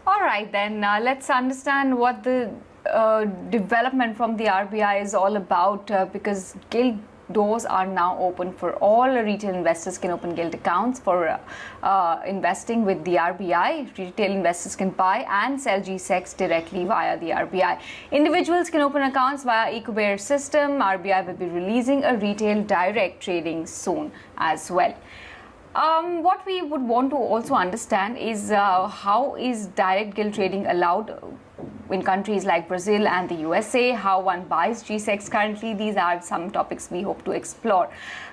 All right, then let's understand what the development from the RBI is all about because gilt doors are now open for all retail investors can open gilt accounts for investing with the RBI. Retail investors can buy and sell G-Secs directly via the RBI. Individuals can open accounts via eKuber system. RBI will be releasing a retail direct trading soon as well. What we would want to also understand is how is direct gilt trading allowed in countries like Brazil and the USA, how one buys G-Secs currently. These are some topics we hope to explore.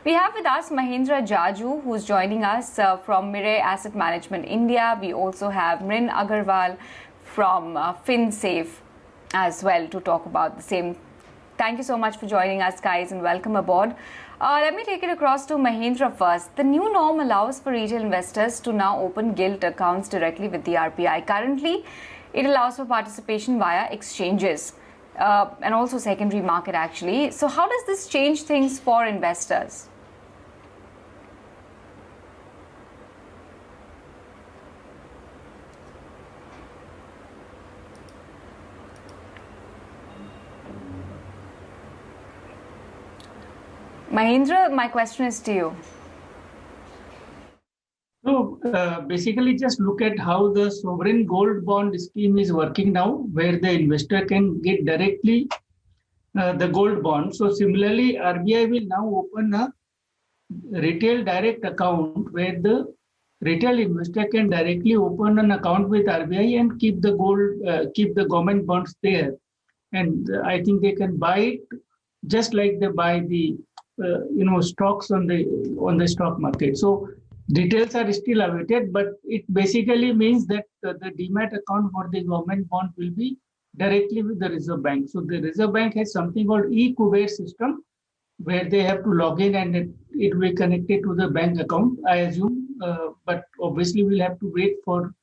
We have with us Mahendra Jaju, who's joining us from Mirae Asset Management India. We also have Mrin Agarwal from FinSafe as well to talk about the same. Thank you so much for joining us, guys, and welcome aboard. Let me take it across to Mahendra first. The new norm allows for retail investors to now open gilt accounts directly with the RBI. Currently, it allows for participation via exchanges and also secondary market actually. So how does this change things for investors? Mahendra, my question is to you. So basically just look at how the sovereign gold bond scheme is working now, where the investor can get directly the gold bond. So similarly, RBI will now open a retail direct account where the retail investor can directly open an account with RBI and keep the gold, keep the government bonds there. And I think they can buy it just like they buy the stocks on the stock market. So details are still awaited, but it basically means that the demat account for the government bond will be directly with the Reserve Bank. So the Reserve Bank has something called eKuber system where they have to log in and it will be connected to the bank account, I assume. But obviously we'll have to wait for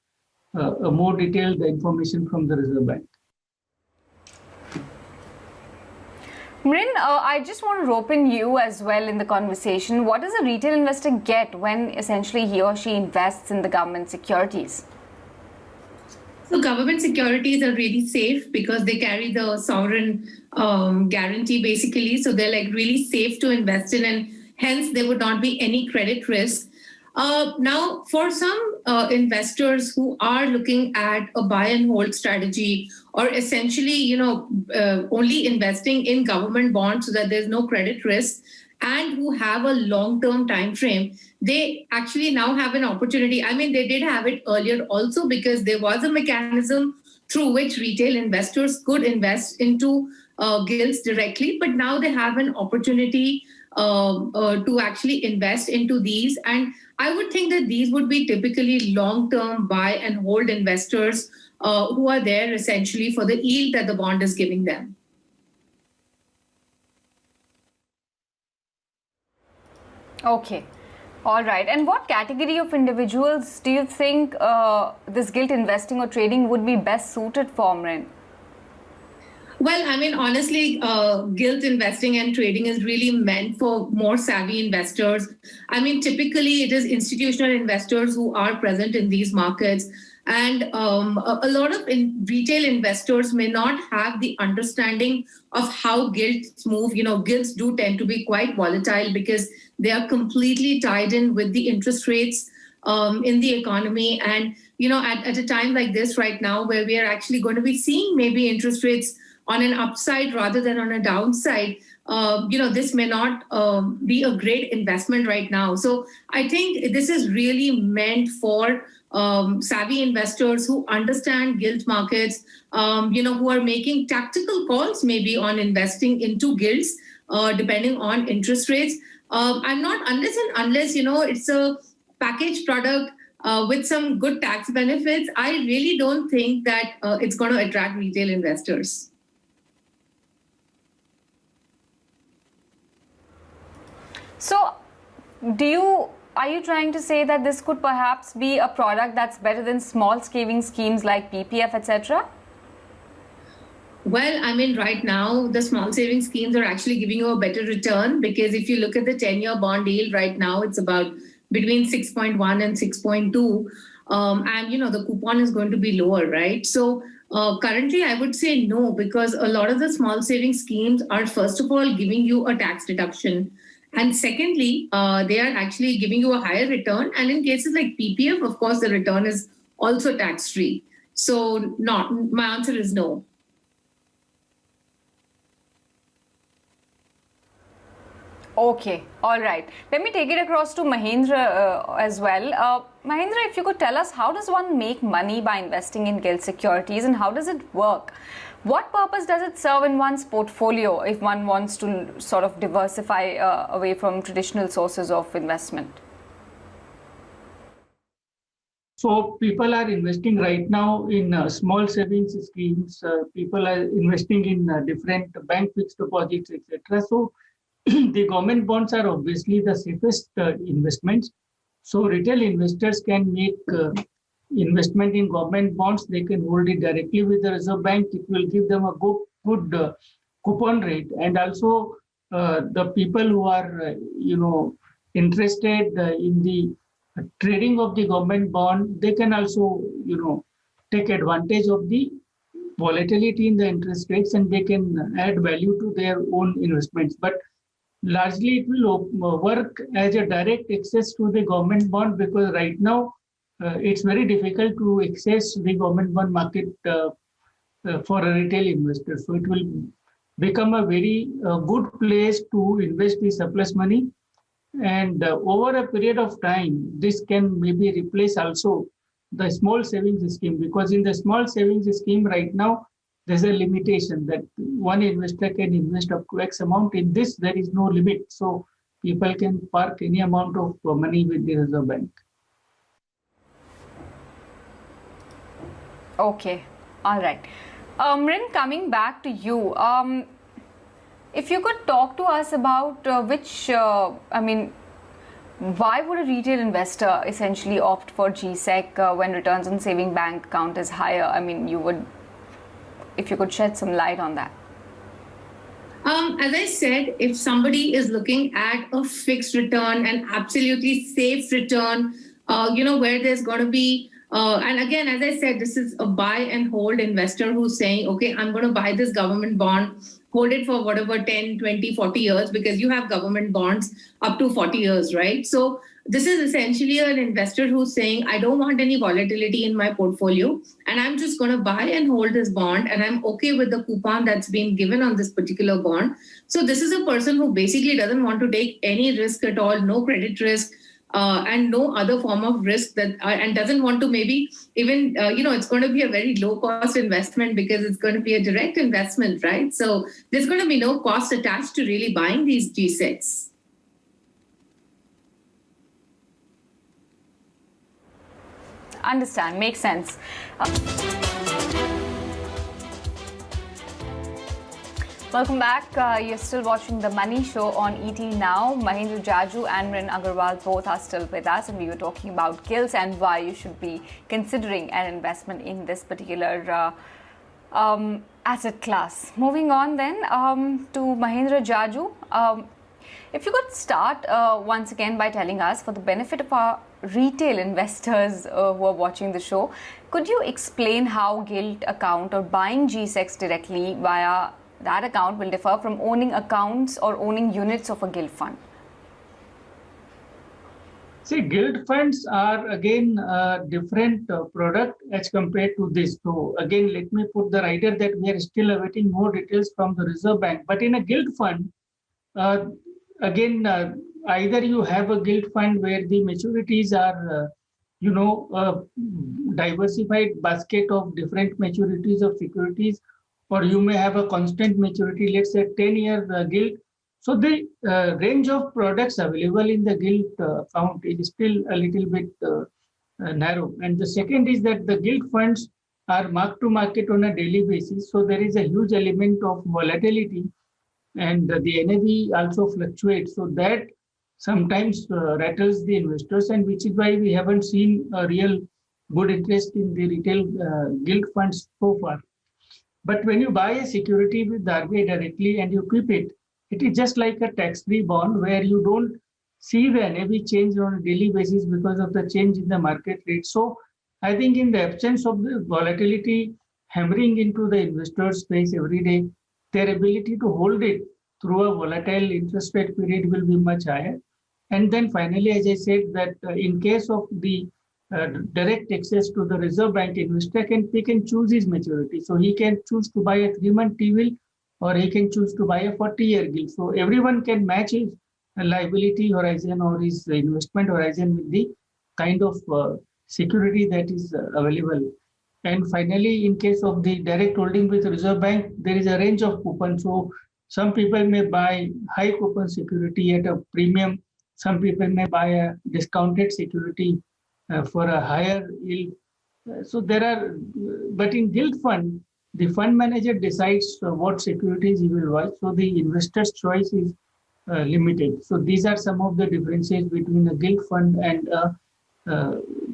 a more detailed information from the Reserve Bank. Mrin, I just want to rope in you as well in the conversation. What does a retail investor get when essentially he or she invests in the government securities? So government securities are really safe because they carry the sovereign guarantee basically. So they're like really safe to invest in and hence there would not be any credit risk. Now, for some investors who are looking at a buy and hold strategy or essentially, only investing in government bonds so that there's no credit risk and who have a long-term time frame, they actually now have an opportunity. I mean, they did have it earlier also because there was a mechanism through which retail investors could invest into gilts directly, but now they have an opportunity to actually invest into these. And I would think that these would be typically long-term buy and hold investors who are there essentially for the yield that the bond is giving them. Okay. All right. And what category of individuals do you think this gilt investing or trading would be best suited for, Mrin? Well, I mean, honestly, gilt investing and trading is really meant for more savvy investors. I mean, typically it is institutional investors who are present in these markets. And a lot of retail investors may not have the understanding of how gilts move. Gilts do tend to be quite volatile because they are completely tied in with the interest rates in the economy. And, at a time like this right now, where we are actually going to be seeing maybe interest rates on an upside rather than on a downside, this may not be a great investment right now. So I think this is really meant for savvy investors who understand gilt markets, who are making tactical calls maybe on investing into gilts, depending on interest rates. I'm not unless it's a packaged product with some good tax benefits, I really don't think that it's going to attract retail investors. So, are you trying to say that this could perhaps be a product that's better than small saving schemes like PPF, etc.? Well, I mean, right now, the small saving schemes are actually giving you a better return because if you look at the 10-year bond yield right now, it's about between 6.1 and 6.2. and the coupon is going to be lower, right? So currently, I would say no, because a lot of the small saving schemes are, first of all, giving you a tax deduction. And secondly, they are actually giving you a higher return. And in cases like PPF, of course, the return is also tax free. So, not my answer is no. Okay, all right. Let me take it across to Mahendra as well. Mahendra, if you could tell us, how does one make money by investing in gilt securities and how does it work? What purpose does it serve in one's portfolio if one wants to sort of diversify away from traditional sources of investment? So people are investing right now in small savings schemes. People are investing in different bank fixed deposits, etc. So the government bonds are obviously the safest investments. So retail investors can make investment in government bonds. They can hold it directly with the Reserve Bank. It will give them a good coupon rate. And also the people who are, interested in the trading of the government bond, they can also, take advantage of the volatility in the interest rates and they can add value to their own investments. But largely it will work as a direct access to the government bond because right now it's very difficult to access the government bond market for a retail investor. So it will become a very good place to invest the surplus money. And over a period of time, this can maybe replace also the small savings scheme because in the small savings scheme right now, there's a limitation that one investor can invest up to X amount. In this, there is no limit. So people can park any amount of money with the Reserve Bank. Okay, all right. Rin, coming back to you, if you could talk to us about why would a retail investor essentially opt for GSEC when returns on saving bank account is higher? I mean, if you could shed some light on that. As I said, if somebody is looking at a fixed return, an absolutely safe return, where there's going to be, and again, as I said, this is a buy and hold investor who's saying, okay, I'm going to buy this government bond, hold it for whatever, 10, 20, 40 years, because you have government bonds up to 40 years, right? So this is essentially an investor who's saying, I don't want any volatility in my portfolio, and I'm just going to buy and hold this bond, and I'm okay with the coupon that's been given on this particular bond. So this is a person who basically doesn't want to take any risk at all, no credit risk, and no other form of risk and doesn't want to maybe even, it's going to be a very low cost investment because it's going to be a direct investment, right? So there's going to be no cost attached to really buying these GSECs. Understand, makes sense. Welcome back. You're still watching The Money Show on ET Now. Mahendra Jaju and Rin Agarwal both are still with us, and we were talking about gilts and why you should be considering an investment in this particular asset class. Moving on then to Mahendra Jaju. If you could start once again by telling us, for the benefit of our retail investors who are watching the show, could you explain how gilt account or buying GSECs directly via that account will differ from owning accounts or owning units of a gilt fund? See, gilt funds are again a different product as compared to this. So again, let me put the rider that we are still awaiting more details from the Reserve Bank. But in a gilt fund, either you have a gilt fund where the maturities are, a diversified basket of different maturities of securities, or you may have a constant maturity, let's say 10-year gilt. So the range of products available in the gilt account is still a little bit narrow. And the second is that the gilt funds are marked to market on a daily basis. So there is a huge element of volatility, and the NAV also fluctuates. So that sometimes rattles the investors, and which is why we haven't seen a real good interest in the retail gilt funds so far. But when you buy a security with the RBI directly and you keep it, it is just like a tax-free bond where you don't see the NAV change on a daily basis because of the change in the market rate. So I think in the absence of the volatility hammering into the investors' face every day, their ability to hold it through a volatile interest rate period will be much higher. And then finally, as I said, that in case of the direct access to the Reserve Bank, investor can pick and choose his maturity. So he can choose to buy a 3-month T-bill, or he can choose to buy a 40-year gilt. So everyone can match his liability horizon or his investment horizon with the kind of security that is available. And finally, in case of the direct holding with Reserve Bank, there is a range of coupons. So some people may buy high coupon security at a premium. Some people may buy a discounted security for a higher yield. So there are, but in gilt fund, the fund manager decides what securities he will buy. So the investor's choice is limited. So these are some of the differences between a gilt fund and a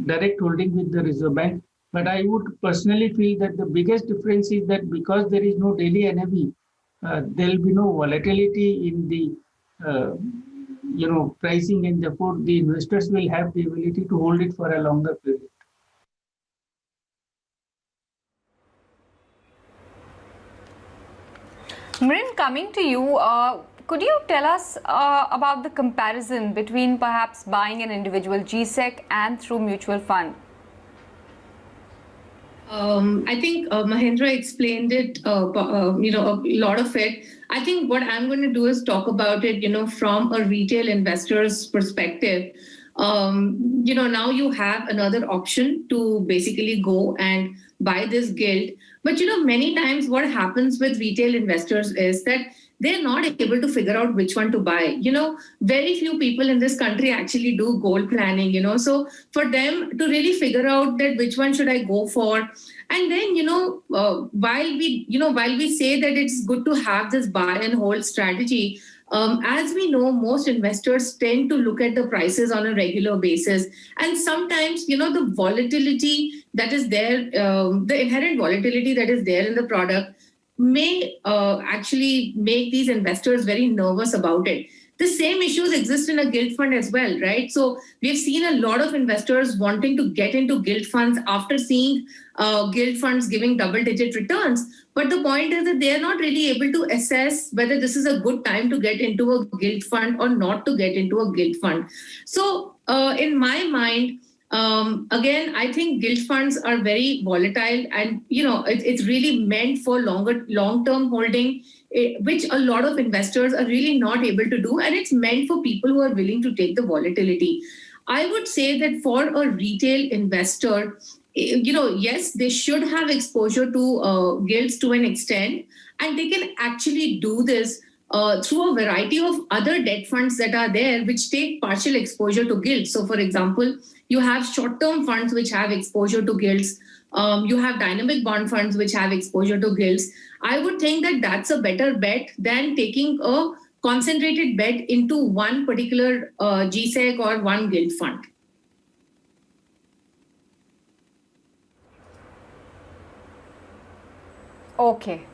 direct holding with the Reserve Bank. But I would personally feel that the biggest difference is that because there is no daily NAV, there will be no volatility in the pricing, and therefore the investors will have the ability to hold it for a longer period. Marin, coming to you, could you tell us about the comparison between perhaps buying an individual GSEC and through mutual fund? I think Mahendra explained it, a lot of it. I think what I'm going to do is talk about it, from a retail investor's perspective. Now you have another option to basically go and buy this gilt. But, many times what happens with retail investors is that they're not able to figure out which one to buy. Very few people in this country actually do gold planning, so for them to really figure out that which one should I go for. And then, while we say that it's good to have this buy and hold strategy, as we know, most investors tend to look at the prices on a regular basis. And sometimes, the volatility that is there, the inherent volatility that is there in the product may actually make these investors very nervous about it. The same issues exist in a gilt fund as well, right? So we've seen a lot of investors wanting to get into gilt funds after seeing gilt funds giving double-digit returns. But the point is that they're not really able to assess whether this is a good time to get into a gilt fund or not to get into a gilt fund. So in my mind, again, I think gilt funds are very volatile, and it's really meant for long-term holding, which a lot of investors are really not able to do, and it's meant for people who are willing to take the volatility. I would say that for a retail investor, yes, they should have exposure to gilts to an extent, and they can actually do this through a variety of other debt funds that are there, which take partial exposure to gilts. So, for example, you have short-term funds which have exposure to gilts. You have dynamic bond funds which have exposure to gilts. I would think that that's a better bet than taking a concentrated bet into one particular GSEC or one gilt fund. Okay.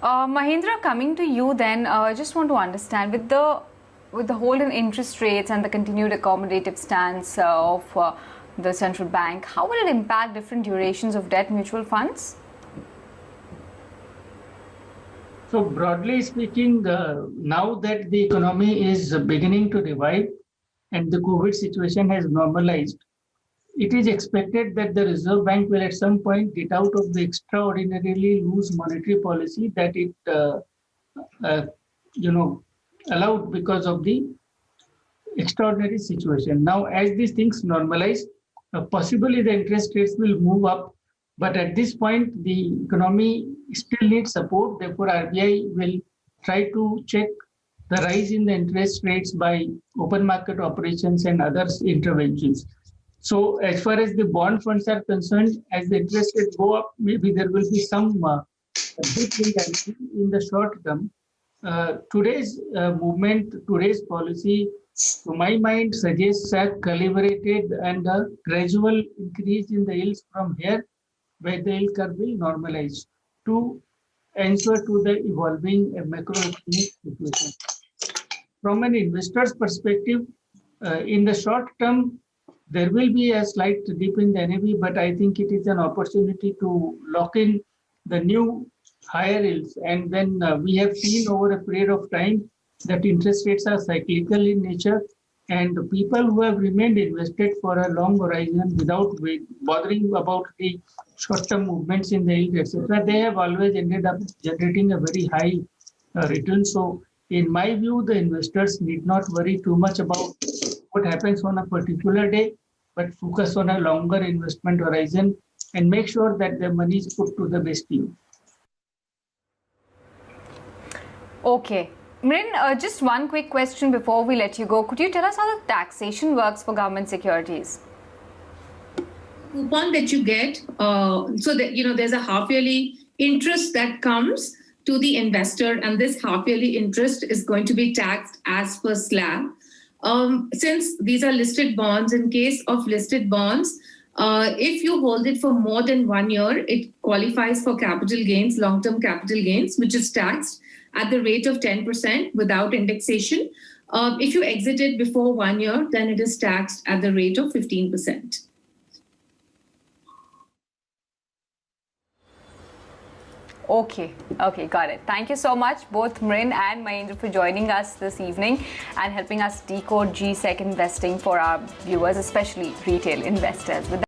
Mahendra, coming to you then, I just want to understand with the hold in interest rates and the continued accommodative stance of the central bank, how will it impact different durations of debt mutual funds? So broadly speaking, now that the economy is beginning to revive and the COVID situation has normalized, it is expected that the Reserve Bank will at some point get out of the extraordinarily loose monetary policy that it allowed because of the extraordinary situation. Now, as these things normalize, possibly the interest rates will move up, but at this point, the economy still needs support. Therefore, RBI will try to check the rise in the interest rates by open market operations and other interventions. So as far as the bond funds are concerned, as the interest rates go up, maybe there will be some dip in the short term. Today's movement, today's policy, to my mind, suggests a calibrated and a gradual increase in the yields from here, where the yield curve will normalize to answer to the evolving macroeconomic situation. From an investor's perspective, in the short term, there will be a slight dip in the NAV, but I think it is an opportunity to lock in the new higher yields. And then we have seen over a period of time that interest rates are cyclical in nature, and the people who have remained invested for a long horizon without bothering about the short-term movements in the yield, etc., they have always ended up generating a very high return. So, in my view, the investors need not worry too much about what happens on a particular day, but focus on a longer investment horizon and make sure that their money is put to the best use. Okay. Mrin, just one quick question before we let you go. Could you tell us how the taxation works for government securities? Coupon that you get, so that there's a half yearly interest that comes to the investor, and this half yearly interest is going to be taxed as per slab. Since these are listed bonds, in case of listed bonds, if you hold it for more than 1 year, it qualifies for capital gains, long-term capital gains, which is taxed at the rate of 10% without indexation. If you exit it before 1 year, then it is taxed at the rate of 15%. Okay, got it. Thank you so much, both Mrin and Mahendra, for joining us this evening and helping us decode G-Sec investing for our viewers, especially retail investors.